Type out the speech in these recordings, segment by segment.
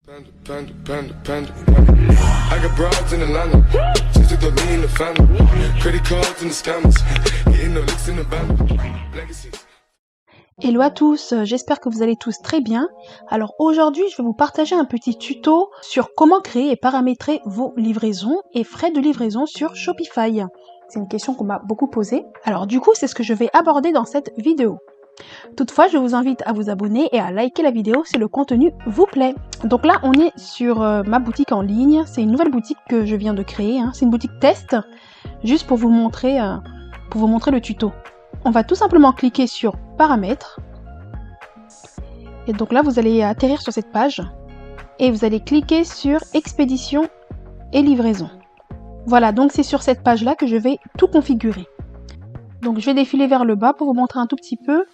I got broads in Atlanta, just to me in the family, credit cards and the scammers, hitting the licks in the band, legacies. Hello à tous, j'espère que vous allez tous très bien. Alors aujourd'hui, je vais vous partager un petit tuto sur comment créer et paramétrer vos livraisons et frais de livraison sur Shopify. C'est une question qu'on m'a beaucoup posée. Alors du coup, c'est ce que je vais aborder dans cette vidéo. Toutefois, je vous invite à vous abonner et à liker la vidéo si le contenu vous plaît. Donc là, on est sur ma boutique en ligne. C'est une nouvelle boutique que je viens de créer. C'est une boutique test, juste pour vous montrer le tuto. On va tout simplement cliquer sur Paramètres. Et donc là, vous allez atterrir sur cette page. Et vous allez cliquer sur Expédition et livraison. Voilà, donc c'est sur cette page-là que je vais tout configurer. Donc je vais défiler vers le bas pour vous montrer un tout petit peu.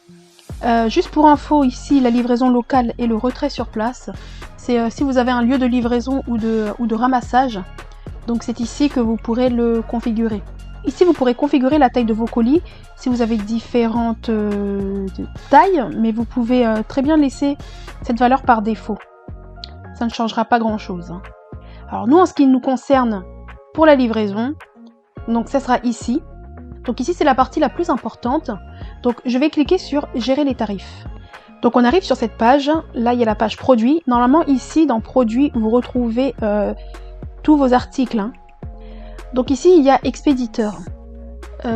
Juste pour info, ici, la livraison locale et le retrait sur place. C'est si vous avez un lieu de livraison ou de ramassage. Donc c'est ici que vous pourrez le configurer. Ici, vous pourrez configurer la taille de vos colis si vous avez différentes tailles, mais vous pouvez très bien laisser cette valeur par défaut. Ça ne changera pas grand-chose. Alors nous, en ce qui nous concerne, pour la livraison, donc ça sera ici. Donc ici, c'est la partie la plus importante. Donc je vais cliquer sur Gérer les tarifs. Donc on arrive sur cette page. Là, il y a la page Produits. Normalement, ici, dans Produits, vous retrouvez tous vos articles. Donc ici, il y a Expéditeur.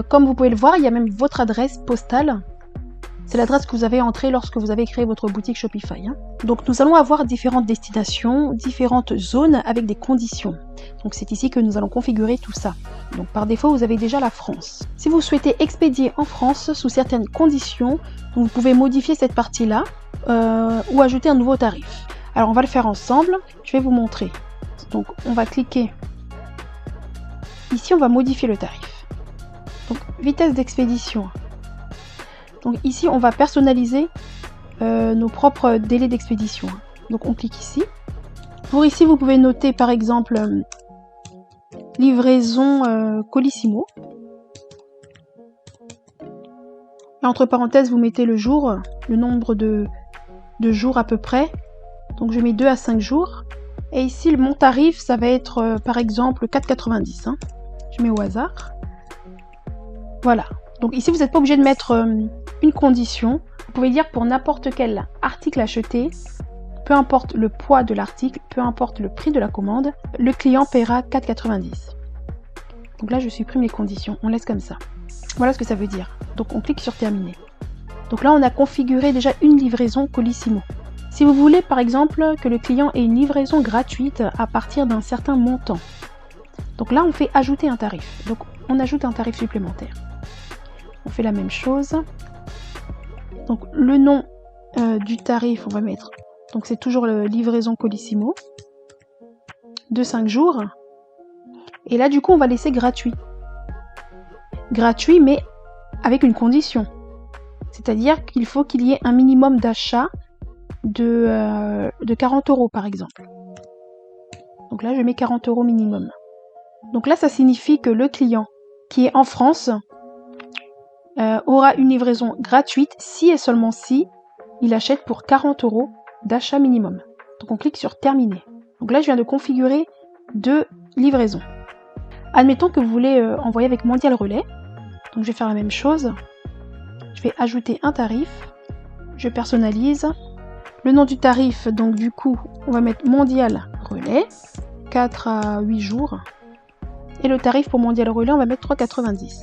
Comme vous pouvez le voir, il y a même votre adresse postale. C'est l'adresse que vous avez entrée lorsque vous avez créé votre boutique Shopify. Donc nous allons avoir différentes destinations, différentes zones avec des conditions. Donc c'est ici que nous allons configurer tout ça. Donc par défaut, vous avez déjà la France. Si vous souhaitez expédier en France sous certaines conditions, vous pouvez modifier cette partie-là ou ajouter un nouveau tarif. Alors on va le faire ensemble. Je vais vous montrer. Donc on va cliquer. Ici, on va modifier le tarif. Donc vitesse d'expédition. Donc ici, on va personnaliser nos propres délais d'expédition. Donc on clique ici. Pour ici, vous pouvez noter par exemple livraison Colissimo. Et entre parenthèses, vous mettez le jour, le nombre de jours à peu près. Donc je mets 2 à 5 jours. Et ici, mon tarif, ça va être par exemple 4,90. Je mets au hasard. Voilà. Donc ici, vous n'êtes pas obligé de mettre une condition. Vous pouvez dire pour n'importe quel article acheté, peu importe le poids de l'article, peu importe le prix de la commande, le client paiera 4,90. Donc là, je supprime les conditions. On laisse comme ça. Voilà ce que ça veut dire. Donc on clique sur Terminer. Donc là, on a configuré déjà une livraison Colissimo. Si vous voulez, par exemple, que le client ait une livraison gratuite à partir d'un certain montant. Donc là, on fait ajouter un tarif. Donc on ajoute un tarif supplémentaire. On fait la même chose. Donc le nom du tarif, on va mettre. Donc c'est toujours le livraison Colissimo de 5 jours. Et là, du coup, on va laisser gratuit. Gratuit, mais avec une condition. C'est-à-dire qu'il faut qu'il y ait un minimum d'achat de 40 €, par exemple. Donc là, je mets 40 € minimum. Donc là, ça signifie que le client qui est en France aura une livraison gratuite si et seulement si il achète pour 40 € d'achat minimum. Donc on clique sur Terminer. Donc là, je viens de configurer 2 livraisons. Admettons que vous voulez envoyer avec Mondial Relais. Donc je vais faire la même chose. Je vais ajouter un tarif. Je personnalise. Le nom du tarif, donc du coup, on va mettre Mondial Relais. 4 à 8 jours. Et le tarif pour Mondial Relais, on va mettre 3,90.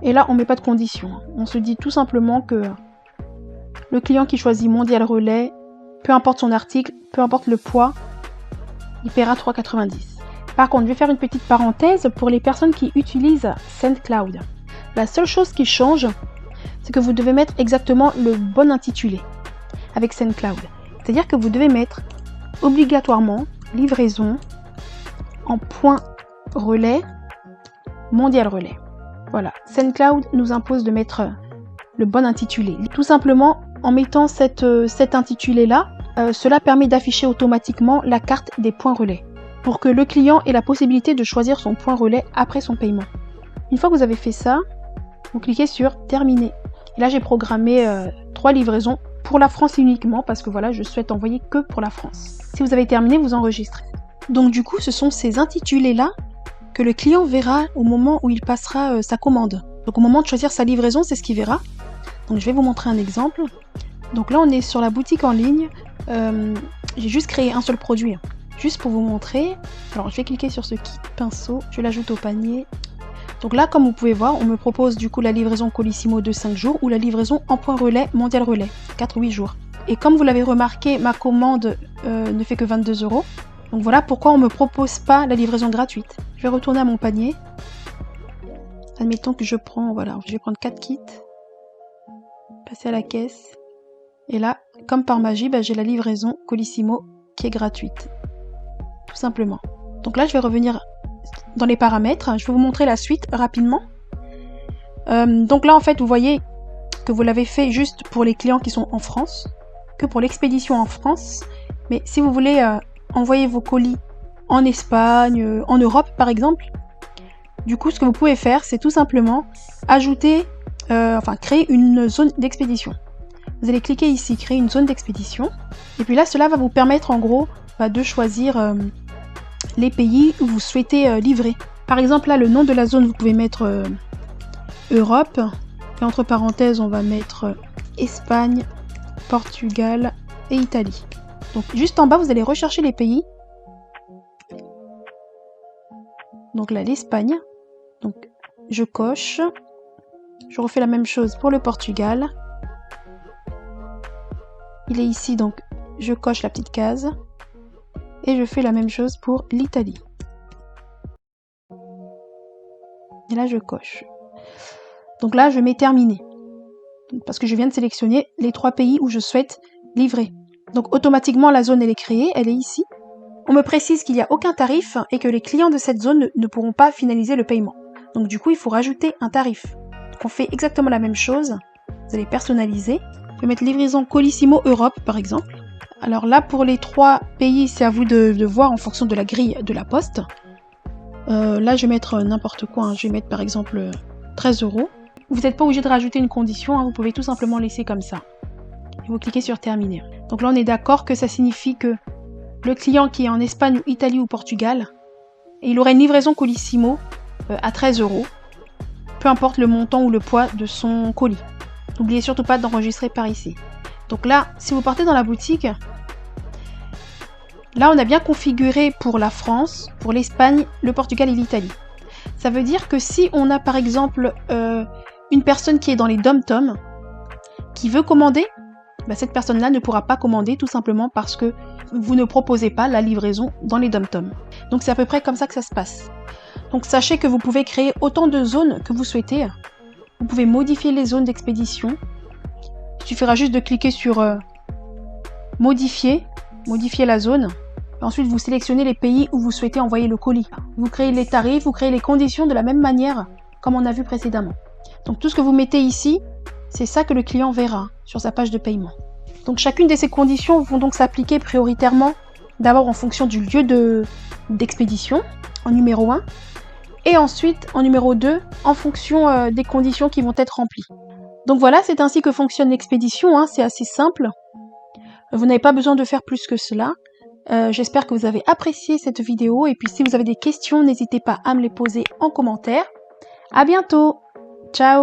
Et là, on ne met pas de condition. On se dit tout simplement que le client qui choisit Mondial Relais, peu importe son article, peu importe le poids, il paiera 3,90. Par contre, je vais faire une petite parenthèse pour les personnes qui utilisent SendCloud. La seule chose qui change, c'est que vous devez mettre exactement le bon intitulé avec SendCloud. C'est-à-dire que vous devez mettre obligatoirement livraison en point relais, Mondial Relais. Voilà, SendCloud nous impose de mettre le bon intitulé. Tout simplement, en mettant cet intitulé-là, cela permet d'afficher automatiquement la carte des points relais pour que le client ait la possibilité de choisir son point relais après son paiement. Une fois que vous avez fait ça, vous cliquez sur Terminer. Et là, j'ai programmé 3 livraisons pour la France uniquement parce que voilà, je souhaite envoyer que pour la France. Si vous avez terminé, vous enregistrez. Donc du coup, ce sont ces intitulés-là que le client verra au moment où il passera sa commande. Donc au moment de choisir sa livraison, c'est ce qu'il verra. Donc je vais vous montrer un exemple. Donc là, on est sur la boutique en ligne. J'ai juste créé un seul produit, juste pour vous montrer. Alors je vais cliquer sur ce kit pinceau, je l'ajoute au panier. Donc là, comme vous pouvez voir, on me propose du coup la livraison Colissimo de 5 jours ou la livraison en point relais, mondial relais, 4 ou 8 jours. Et comme vous l'avez remarqué, ma commande ne fait que 22 €. Donc voilà pourquoi on ne me propose pas la livraison gratuite. Je vais retourner à mon panier. Admettons que je prends, voilà, je vais prendre 4 kits. Passer à la caisse. Et là, comme par magie, j'ai la livraison Colissimo qui est gratuite. Tout simplement. Donc là, je vais revenir dans les paramètres. Je vais vous montrer la suite rapidement. Donc là, en fait, vous voyez que vous l'avez fait juste pour les clients qui sont en France, que pour l'expédition en France. Mais si vous voulez envoyer vos colis en Espagne, en Europe par exemple, du coup, ce que vous pouvez faire, c'est tout simplement ajouter, créer une zone d'expédition. Vous allez cliquer ici, créer une zone d'expédition. Et puis là, cela va vous permettre en gros de choisir les pays où vous souhaitez livrer. Par exemple, là, le nom de la zone, vous pouvez mettre Europe. Et entre parenthèses, on va mettre Espagne, Portugal et Italie. Donc juste en bas, vous allez rechercher les pays. Donc là, l'Espagne. Donc je coche. Je refais la même chose pour le Portugal. Il est ici, donc je coche la petite case. Et je fais la même chose pour l'Italie. Et là, je coche. Donc là, je mets terminé. Parce que je viens de sélectionner les 3 pays où je souhaite livrer. Donc automatiquement, la zone, elle est créée, elle est ici. On me précise qu'il n'y a aucun tarif et que les clients de cette zone ne pourront pas finaliser le paiement. Donc du coup, il faut rajouter un tarif. Donc on fait exactement la même chose. Vous allez personnaliser. Je vais mettre livraison Colissimo Europe, par exemple. Alors là, pour les 3 pays, c'est à vous de voir en fonction de la grille de la poste. Là, je vais mettre n'importe quoi. Je vais mettre par exemple 13 €. Vous n'êtes pas obligé de rajouter une condition. Vous pouvez tout simplement laisser comme ça. Et vous cliquez sur terminer. Donc là, on est d'accord que ça signifie que le client qui est en Espagne, ou Italie ou Portugal, il aurait une livraison Colissimo à 13 €. Peu importe le montant ou le poids de son colis. N'oubliez surtout pas d'enregistrer par ici. Donc là, si vous partez dans la boutique, là on a bien configuré pour la France, pour l'Espagne, le Portugal et l'Italie. Ça veut dire que si on a par exemple une personne qui est dans les dom-tom, qui veut commander, cette personne-là ne pourra pas commander tout simplement parce que vous ne proposez pas la livraison dans les dom-tom. Donc c'est à peu près comme ça que ça se passe. Donc sachez que vous pouvez créer autant de zones que vous souhaitez. Vous pouvez modifier les zones d'expédition. Il suffira juste de cliquer sur modifier la zone. Ensuite, vous sélectionnez les pays où vous souhaitez envoyer le colis. Vous créez les tarifs, vous créez les conditions de la même manière comme on a vu précédemment. Donc tout ce que vous mettez ici, c'est ça que le client verra sur sa page de paiement. Donc chacune de ces conditions vont donc s'appliquer prioritairement d'abord en fonction du lieu d'expédition, en numéro 1, et ensuite en numéro 2, en fonction des conditions qui vont être remplies. Donc voilà, c'est ainsi que fonctionne l'expédition, c'est assez simple. Vous n'avez pas besoin de faire plus que cela. J'espère que vous avez apprécié cette vidéo, et puis si vous avez des questions, n'hésitez pas à me les poser en commentaire. À bientôt, ciao!